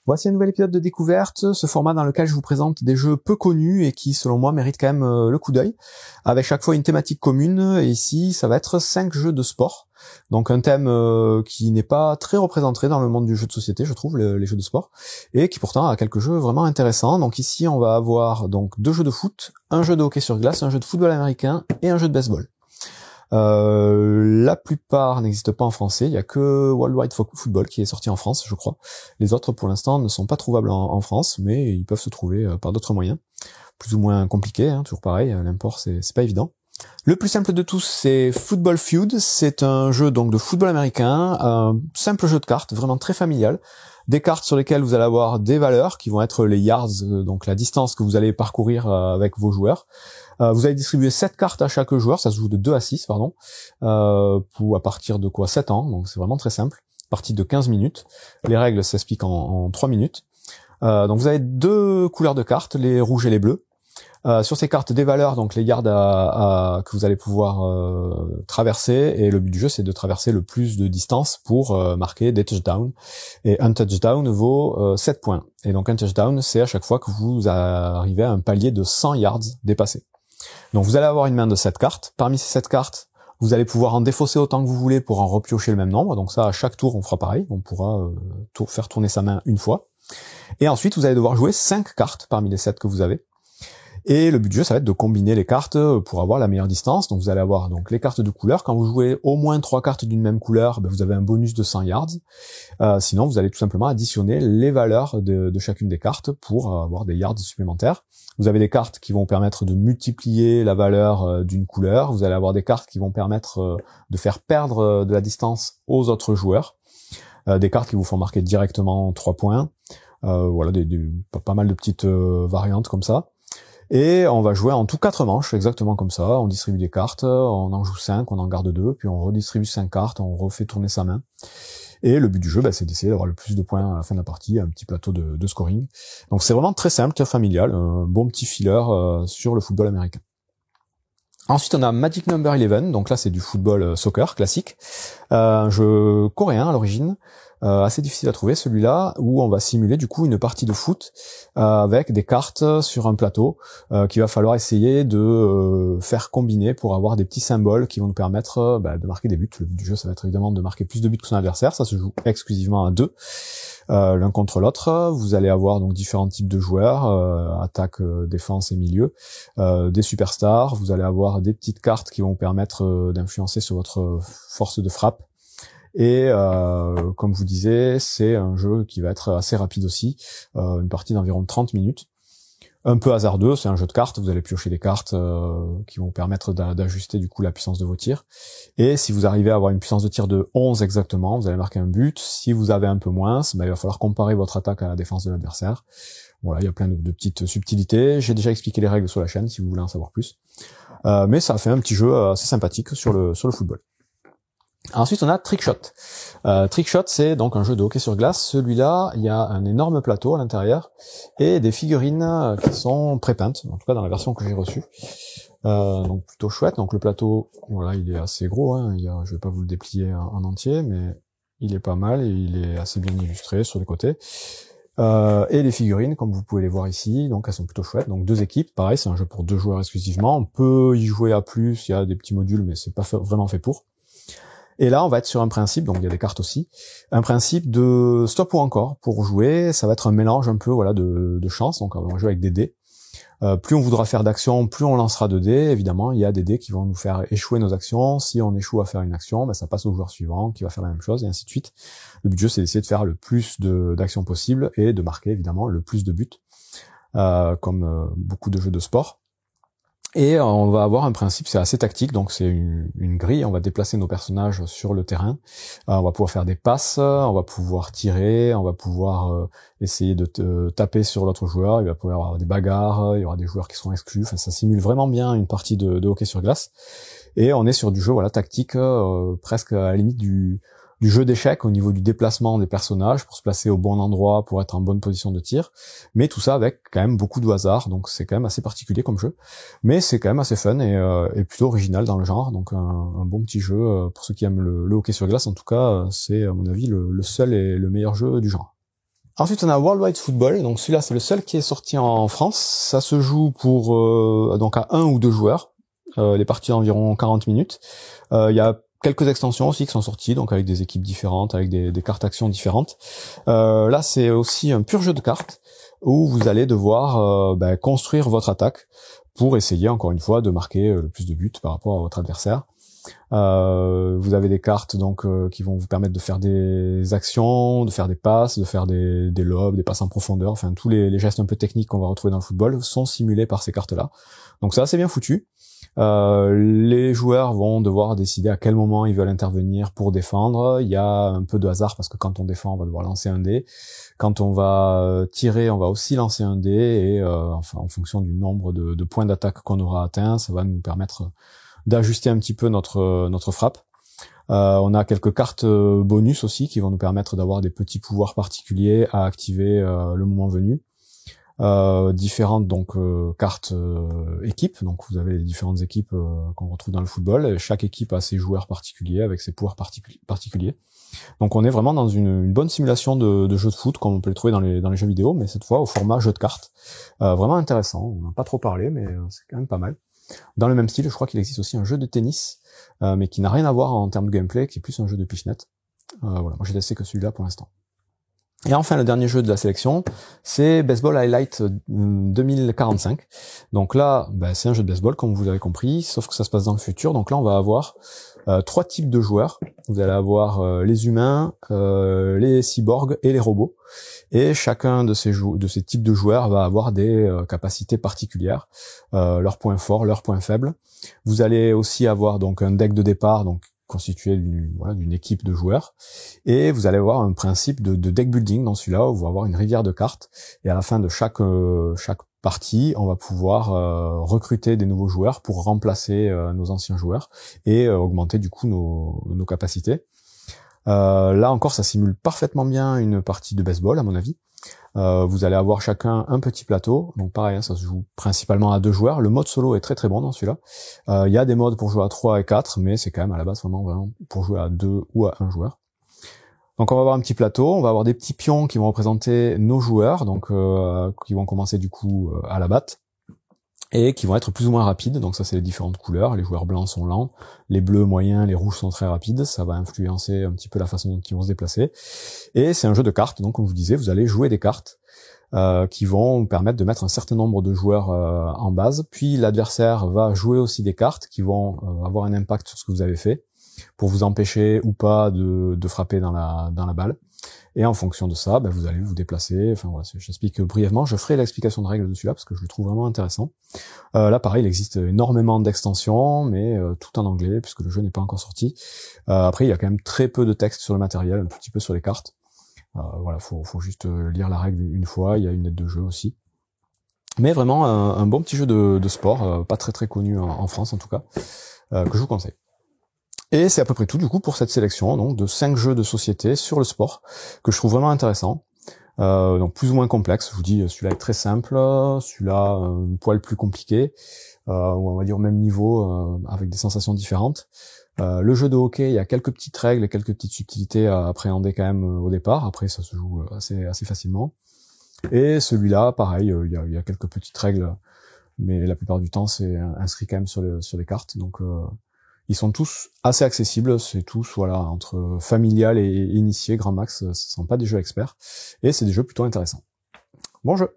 Voici un nouvel épisode de Découverte, ce format dans lequel je vous présente des jeux peu connus et qui, selon moi, méritent quand même le coup d'œil, avec chaque fois une thématique commune, et ici, ça va être 5 jeux de sport. Donc un thème qui n'est pas très représenté dans le monde du jeu de société, je trouve, les jeux de sport, et qui pourtant a quelques jeux vraiment intéressants. Donc ici, on va avoir donc 2 jeux de foot, un jeu de hockey sur glace, un jeu de football américain et un jeu de baseball. La plupart n'existent pas en français, il y a que World Wide Football qui est sorti en France, je crois. Les autres, pour l'instant, ne sont pas trouvables en France, mais ils peuvent se trouver par d'autres moyens, plus ou moins compliqués, toujours pareil, l'import c'est pas évident. Le plus simple de tous, c'est Football Feud, c'est un jeu donc de football américain, un simple jeu de cartes, vraiment très familial. Des cartes sur lesquelles vous allez avoir des valeurs qui vont être les yards, donc la distance que vous allez parcourir avec vos joueurs. Vous allez distribuer 7 cartes à chaque joueur, ça se joue de 2 à 6, pour à partir de 7 ans, donc c'est vraiment très simple. Partie de 15 minutes. Les règles s'expliquent en 3 minutes. Donc vous avez 2 couleurs de cartes, les rouges et les bleus. Sur ces cartes des valeurs, donc les yards que vous allez pouvoir traverser, et le but du jeu c'est de traverser le plus de distance pour marquer des touchdowns, et un touchdown vaut 7 points, et donc un touchdown c'est à chaque fois que vous arrivez à un palier de 100 yards dépassé. Donc vous allez avoir une main de 7 cartes, parmi ces 7 cartes vous allez pouvoir en défausser autant que vous voulez pour en repiocher le même nombre, donc ça à chaque tour on fera pareil, on pourra faire tourner sa main une fois, et ensuite vous allez devoir jouer 5 cartes parmi les 7 que vous avez. Et le but du jeu, ça va être de combiner les cartes pour avoir la meilleure distance. Donc vous allez avoir donc les cartes de couleur. Quand vous jouez au moins 3 cartes d'une même couleur, vous avez un bonus de 100 yards. Sinon, vous allez tout simplement additionner les valeurs de chacune des cartes pour avoir des yards supplémentaires. Vous avez des cartes qui vont permettre de multiplier la valeur d'une couleur. Vous allez avoir des cartes qui vont permettre de faire perdre de la distance aux autres joueurs. Des cartes qui vous font marquer directement 3 points. Voilà, pas mal de petites variantes comme ça. Et on va jouer en tout 4 manches, exactement comme ça. On distribue des cartes, on en joue 5, on en garde 2, puis on redistribue 5 cartes, on refait tourner sa main. Et le but du jeu, c'est d'essayer d'avoir le plus de points à la fin de la partie, un petit plateau de scoring. Donc c'est vraiment très simple, très familial, un bon petit filler sur le football américain. Ensuite, on a Magic Number 11, donc là c'est du football soccer classique, un jeu coréen à l'origine, assez difficile à trouver celui-là, où on va simuler du coup une partie de foot avec des cartes sur un plateau qu'il va falloir essayer de faire combiner pour avoir des petits symboles qui vont nous permettre de marquer des buts. Le but du jeu, ça va être évidemment de marquer plus de buts que son adversaire, ça se joue exclusivement à 2. L'un contre l'autre. Vous allez avoir donc différents types de joueurs, attaque, défense et milieu, des superstars. Vous allez avoir des petites cartes qui vont vous permettre d'influencer sur votre force de frappe. Et comme je vous disais, c'est un jeu qui va être assez rapide aussi, une partie d'environ 30 minutes. Un peu hasardeux, c'est un jeu de cartes, vous allez piocher des cartes qui vont vous permettre d'ajuster du coup la puissance de vos tirs. Et si vous arrivez à avoir une puissance de tir de 11 exactement, vous allez marquer un but. Si vous avez un peu moins, il va falloir comparer votre attaque à la défense de l'adversaire. Voilà, il y a plein de petites subtilités. J'ai déjà expliqué les règles sur la chaîne si vous voulez en savoir plus. Mais ça fait un petit jeu assez sympathique sur le football. Ensuite, on a Trickshot. Trickshot, c'est donc un jeu de hockey sur glace. Celui-là, il y a un énorme plateau à l'intérieur et des figurines qui sont pré-peintes, en tout cas dans la version que j'ai reçue. Donc plutôt chouette. Donc le plateau, voilà, il est assez gros. Je vais pas vous le déplier en entier, mais il est pas mal et il est assez bien illustré sur les côtés. Et les figurines, comme vous pouvez les voir ici, donc elles sont plutôt chouettes. Donc 2 équipes, pareil, c'est un jeu pour 2 joueurs exclusivement. On peut y jouer à plus, il y a des petits modules, mais c'est pas vraiment fait pour. Et là, on va être sur un principe, donc il y a des cartes aussi, un principe de stop ou encore pour jouer. Ça va être un mélange un peu de chance, donc on va jouer avec des dés. Plus on voudra faire d'actions, plus on lancera de dés. Évidemment, il y a des dés qui vont nous faire échouer nos actions. Si on échoue à faire une action, ça passe au joueur suivant qui va faire la même chose, et ainsi de suite. Le but du jeu, c'est d'essayer de faire le plus d'actions possible et de marquer évidemment le plus de buts, comme beaucoup de jeux de sport. Et on va avoir un principe, c'est assez tactique, donc c'est une grille, on va déplacer nos personnages sur le terrain, on va pouvoir faire des passes, on va pouvoir tirer, on va pouvoir essayer de taper sur l'autre joueur, il va pouvoir y avoir des bagarres, il y aura des joueurs qui seront exclus, ça simule vraiment bien une partie de hockey sur glace, et on est sur du jeu tactique, presque à la limite du jeu d'échecs au niveau du déplacement des personnages pour se placer au bon endroit, pour être en bonne position de tir, mais tout ça avec quand même beaucoup de hasard, donc c'est quand même assez particulier comme jeu, mais c'est quand même assez fun et plutôt original dans le genre, donc un bon petit jeu pour ceux qui aiment le hockey sur glace. En tout cas, c'est à mon avis le seul et le meilleur jeu du genre. Ensuite, on a Worldwide Football. Donc celui-là, c'est le seul qui est sorti en France. Ça se joue pour donc à 1 ou 2 joueurs. Les parties d'environ 40 minutes. Il y a quelques extensions aussi qui sont sorties, donc avec des équipes différentes, avec des cartes actions différentes. Là, c'est aussi un pur jeu de cartes où vous allez devoir construire votre attaque pour essayer, encore une fois, de marquer le plus de buts par rapport à votre adversaire. Vous avez des cartes donc qui vont vous permettre de faire des actions, de faire des passes, de faire des lobes, des passes en profondeur, enfin tous les gestes un peu techniques qu'on va retrouver dans le football sont simulés par ces cartes-là. Donc c'est assez bien foutu. Les joueurs vont devoir décider à quel moment ils veulent intervenir pour défendre. Il y a un peu de hasard parce que quand on défend, on va devoir lancer un dé. Quand on va tirer, on va aussi lancer un dé et enfin en fonction du nombre de points d'attaque qu'on aura atteint, ça va nous permettre d'ajuster un petit peu notre frappe. On a quelques cartes bonus aussi qui vont nous permettre d'avoir des petits pouvoirs particuliers à activer le moment venu. Différentes donc cartes équipes, donc vous avez les différentes équipes qu'on retrouve dans le football, et chaque équipe a ses joueurs particuliers avec ses pouvoirs particuliers. Donc on est vraiment dans une bonne simulation de jeu de foot comme on peut le trouver dans les jeux vidéo, mais cette fois au format jeu de cartes. Vraiment intéressant, on n'a pas trop parlé, mais c'est quand même pas mal. Dans le même style, je crois qu'il existe aussi un jeu de tennis, mais qui n'a rien à voir en termes de gameplay, qui est plus un jeu de pichenette. Voilà, moi j'ai testé que celui-là pour l'instant. Et enfin, le dernier jeu de la sélection, c'est Baseball Highlight 2045. Donc là, c'est un jeu de baseball, comme vous avez compris, sauf que ça se passe dans le futur. Donc là, on va avoir 3 types de joueurs. Vous allez avoir les humains, les cyborgs et les robots. Et chacun de ces types de joueurs va avoir des capacités particulières, leurs points forts, leurs points faibles. Vous allez aussi avoir donc un deck de départ, donc constitué d'une équipe de joueurs, et vous allez avoir un principe de deck building dans celui-là où vous allez avoir une rivière de cartes, et à la fin de chaque partie, on va pouvoir recruter des nouveaux joueurs pour remplacer nos anciens joueurs et augmenter du coup nos capacités. Là encore, ça simule parfaitement bien une partie de baseball à mon avis. Vous allez avoir chacun un petit plateau, donc pareil, hein, ça se joue principalement à 2 joueurs. Le mode solo est très très bon dans celui-là. Il y a des modes pour jouer à 3 et 4, mais c'est quand même à la base vraiment pour jouer à 2 ou à 1 joueur. Donc on va avoir un petit plateau, on va avoir des petits pions qui vont représenter nos joueurs, donc qui vont commencer du coup à la batte, et qui vont être plus ou moins rapides. Donc ça c'est les différentes couleurs. Les joueurs blancs sont lents, les bleus moyens, les rouges sont très rapides. Ça va influencer un petit peu la façon dont ils vont se déplacer. Et c'est un jeu de cartes, donc comme je vous disais, vous allez jouer des cartes qui vont permettre de mettre un certain nombre de joueurs en base. Puis l'adversaire va jouer aussi des cartes qui vont avoir un impact sur ce que vous avez fait, pour vous empêcher ou pas de frapper dans la balle. Et en fonction de ça, vous allez vous déplacer. Enfin voilà, j'explique brièvement. Je ferai l'explication de règles de celui-là parce que je le trouve vraiment intéressant. Là, pareil, il existe énormément d'extensions, mais tout en anglais puisque le jeu n'est pas encore sorti. Après, il y a quand même très peu de texte sur le matériel, un tout petit peu sur les cartes. Voilà, faut juste lire la règle une fois. Il y a une aide de jeu aussi. Mais vraiment un bon petit jeu de sport, pas très très connu en France en tout cas, que je vous conseille. Et c'est à peu près tout du coup pour cette sélection donc de 5 jeux de société sur le sport que je trouve vraiment intéressant. Donc plus ou moins complexe, je vous dis celui-là est très simple, celui-là un poil plus compliqué, ou on va dire au même niveau avec des sensations différentes. Le jeu de hockey, il y a quelques petites règles et quelques petites subtilités à appréhender quand même au départ, après ça se joue assez facilement. Et celui-là, pareil, il y a quelques petites règles, mais la plupart du temps c'est inscrit quand même sur les cartes, donc ils sont tous assez accessibles, c'est tous voilà entre familial et initié, grand max, ce sont pas des jeux experts, et c'est des jeux plutôt intéressants. Bon jeu.